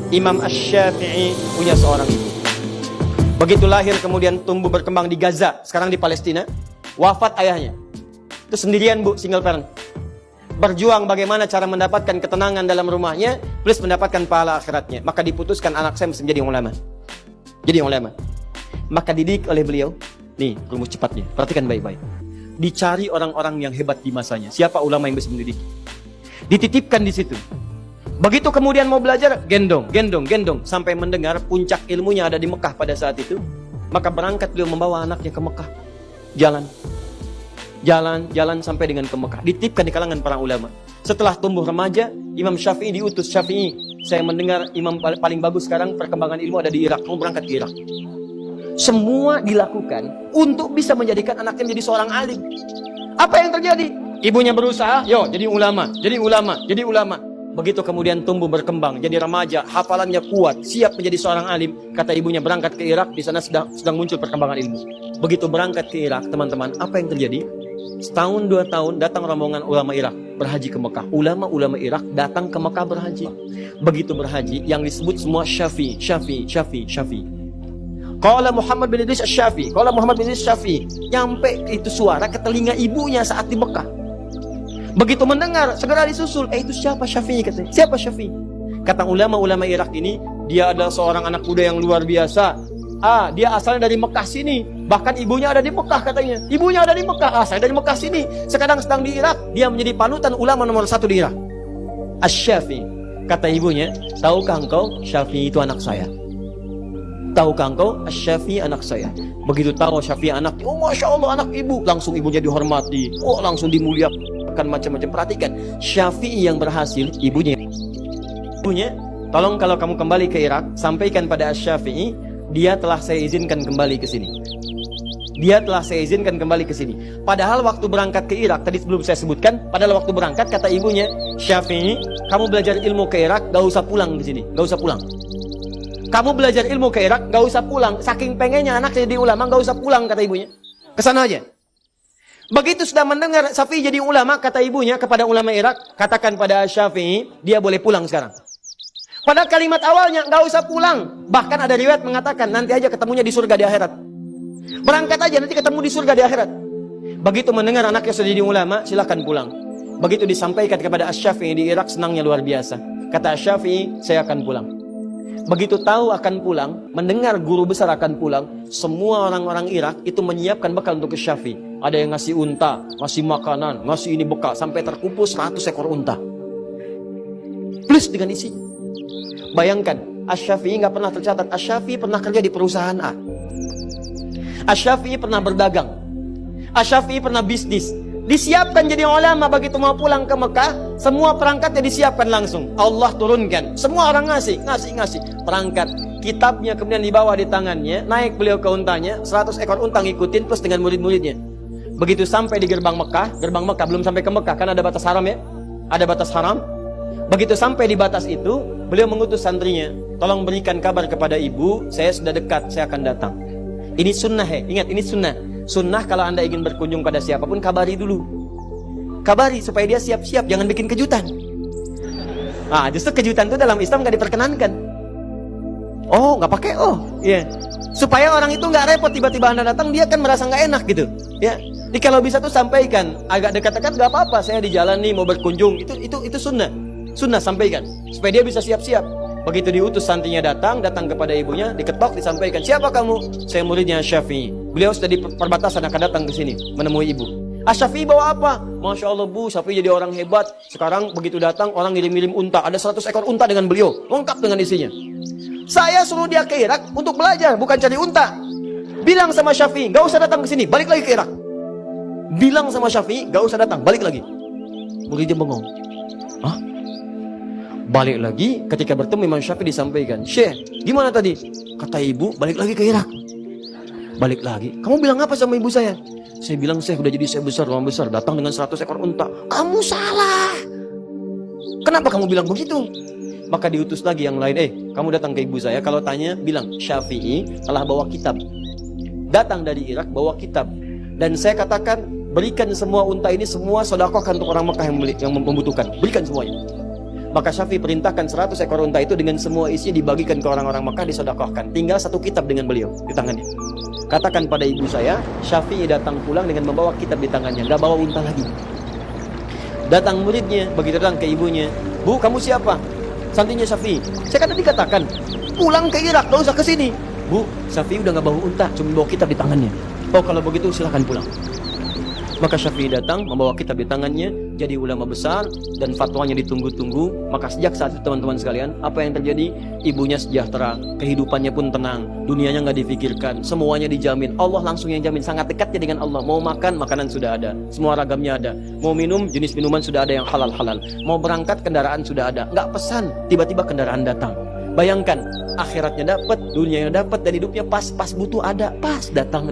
Imam Asy-Syafi'i punya seorang ibu. Begitu lahir kemudian tumbuh berkembang di Gaza, sekarang di Palestina. Wafat ayahnya. Itu sendirian bu, single parent. Berjuang bagaimana cara mendapatkan ketenangan dalam rumahnya, plus mendapatkan pahala akhiratnya. Maka diputuskan anak saya mesti menjadi ulama. Jadi ulama. Maka dididik oleh beliau. Nih, rumus cepatnya. Perhatikan baik-baik. Dicari orang-orang yang hebat di masanya. Siapa ulama yang bisa mendidik? Dititipkan di situ. Begitu kemudian mau belajar, gendong. Sampai mendengar puncak ilmunya ada di Mekah pada saat itu. Maka berangkat beliau membawa anaknya ke Mekah. Jalan sampai dengan ke Mekah. Dititipkan di kalangan para ulama. Setelah tumbuh remaja, Imam Syafi'i diutus. Syafi'i, saya mendengar imam paling bagus sekarang perkembangan ilmu ada di Irak. Mau berangkat ke Irak. Semua dilakukan untuk bisa menjadikan anaknya menjadi seorang alim. Apa yang terjadi? Ibunya berusaha, jadi ulama. Begitu kemudian tumbuh berkembang, jadi remaja, hafalannya kuat, siap menjadi seorang alim. Kata ibunya berangkat ke Irak, di sana sedang muncul perkembangan ilmu. Begitu berangkat ke Irak, teman-teman, apa yang terjadi? Setahun 2 tahun datang rombongan ulama Irak berhaji ke Mekah. Ulama-ulama Irak datang ke Mekah berhaji. Begitu berhaji, yang disebut semua Syafi'i. Qala Muhammad bin Idris Syafi'i. Nyampe itu suara ke telinga ibunya saat di Mekah. Begitu mendengar, segera disusul. Itu siapa Syafi'i? Katanya. Siapa Syafi'i? Kata ulama-ulama Irak ini, dia adalah seorang anak muda yang luar biasa. Dia asalnya dari Mekah sini. Bahkan ibunya ada di Mekah katanya. Ibunya ada di Mekah. Saya dari Mekah sini. Sekarang sedang di Irak. Dia menjadi panutan ulama nomor 1 di Irak. Asy-Syafi'i. Kata ibunya, tahukah engkau Syafi'i itu anak saya? Tahukah engkau Asy-Syafi'i anak saya? Begitu tahu Syafi'i anaknya, Masya Allah anak ibu. Langsung ibunya dihormati. Langsung dimuliakan macam-macam. Perhatikan, Syafi'i yang berhasil, ibunya, tolong kalau kamu kembali ke Irak, sampaikan pada Asy-Syafi'i, dia telah saya izinkan kembali ke sini. Padahal waktu berangkat ke Irak, tadi sebelum saya sebutkan, padahal waktu berangkat kata ibunya, Syafi'i, kamu belajar ilmu ke Irak, gak usah pulang di sini, gak usah pulang. Kamu belajar ilmu ke Irak, gak usah pulang. Saking pengennya anak jadi ulama, gak usah pulang kata ibunya. Kesana aja. Begitu sudah mendengar Syafi'i jadi ulama, kata ibunya kepada ulama Irak, katakan pada Syafi'i, dia boleh pulang sekarang. Pada kalimat awalnya, gak usah pulang. Bahkan ada riwayat mengatakan, nanti aja ketemunya di surga di akhirat. Berangkat aja, nanti ketemu di surga di akhirat. Begitu mendengar anaknya sudah jadi ulama, silakan pulang. Begitu disampaikan kepada Asy-Syafi'i di Irak, senangnya luar biasa. Kata Asy-Syafi'i, saya akan pulang. Begitu tahu akan pulang, mendengar guru besar akan pulang, semua orang-orang Irak itu menyiapkan bekal untuk ke Syafi'i. Ada yang ngasih unta, ngasih makanan, ngasih ini bekal, sampai terkumpul 100 ekor unta. Plus dengan isi. Bayangkan, Asy-Syafi'i nggak pernah tercatat. Asy-Syafi'i pernah kerja di perusahaan A. Asy-Syafi'i pernah berdagang. Asy-Syafi'i pernah bisnis. Disiapkan jadi ulama. Begitu mau pulang ke Mekah, semua perangkatnya disiapkan langsung. Allah turunkan. Semua orang ngasih perangkat. Kitabnya kemudian dibawa di tangannya. Naik beliau ke untanya. 100 ekor unta ngikutin plus dengan murid-muridnya. Begitu sampai di gerbang Mekah belum sampai ke Mekah. Kan ada batas haram ya. Ada batas haram. Begitu sampai di batas itu, beliau mengutus santrinya. Tolong berikan kabar kepada ibu. Saya sudah dekat, saya akan datang. Ini sunnah ya. Ingat, ini sunnah. Sunnah kalau anda ingin berkunjung pada siapapun, kabari dulu. Kabari supaya dia siap-siap, jangan bikin kejutan. Justru kejutan itu dalam Islam gak diperkenankan. Gak pakai supaya orang itu gak repot, tiba-tiba anda datang, dia kan merasa gak enak gitu. Ya. Jadi kalau bisa tuh sampaikan, agak dekat-dekat gak apa-apa, saya di jalan nih mau berkunjung, itu sunnah. Sunnah sampaikan, supaya dia bisa siap-siap. Begitu diutus santrinya datang kepada ibunya, diketok, disampaikan, siapa kamu? Saya muridnya Syafi'i. Beliau sudah di perbatasan akan datang ke sini menemui ibu. Syafi'i bawa apa? Masya Allah bu, Syafi'i jadi orang hebat. Sekarang begitu datang orang ngirim-ngirim unta. Ada 100 ekor unta dengan beliau, lengkap dengan isinya. Saya suruh dia ke Irak untuk belajar, bukan cari unta. Bilang sama Syafi'i, gak usah datang ke sini, balik lagi ke Irak. Bilang sama Syafi'i, gak usah datang, balik lagi. Muridnya bengong. Balik lagi, ketika bertemu Imam Syafi'i disampaikan, Syekh, gimana tadi? Kata ibu, balik lagi ke Irak. Balik lagi. Kamu bilang apa sama ibu saya? Saya bilang, Syekh udah jadi Syekh besar, ulama besar, datang dengan 100 ekor unta. Kamu salah. Kenapa kamu bilang begitu? Maka diutus lagi yang lain, kamu datang ke ibu saya, kalau tanya, bilang, Syafi'i telah bawa kitab. Datang dari Irak, bawa kitab. Dan saya katakan, berikan semua unta ini, semua sedekahkan untuk orang Mekah yang membutuhkan. Berikan semuanya. Maka Syafi'i perintahkan 100 ekor unta itu dengan semua isi dibagikan ke orang-orang Mekah, disedekahkan. Tinggal satu kitab dengan beliau di tangannya. Katakan pada ibu saya, Syafi'i datang pulang dengan membawa kitab di tangannya, nggak bawa unta lagi. Datang muridnya, begitu datang ke ibunya, "Bu, kamu siapa?" Santrinya Syafi'i. "Saya kan tadi katakan, pulang ke Irak, gak usah ke sini." "Bu, Syafi'i udah nggak bawa unta, cuma bawa kitab di tangannya." "Oh, kalau begitu silahkan pulang." Maka Syafi'i datang membawa kitab di tangannya, jadi ulama besar dan fatwanya ditunggu-tunggu. Maka sejak saat itu teman-teman sekalian, apa yang terjadi? Ibunya sejahtera, kehidupannya pun tenang, dunianya nggak difikirkan, semuanya dijamin. Allah langsung yang jamin, sangat dekatnya dengan Allah. Mau makan, makanan sudah ada, semua ragamnya ada. Mau minum, jenis minuman sudah ada yang halal-halal. Mau berangkat, kendaraan sudah ada. Nggak pesan, tiba-tiba kendaraan datang. Bayangkan, akhiratnya dapat, dunianya dapat, dan hidupnya pas butuh ada, pas datang.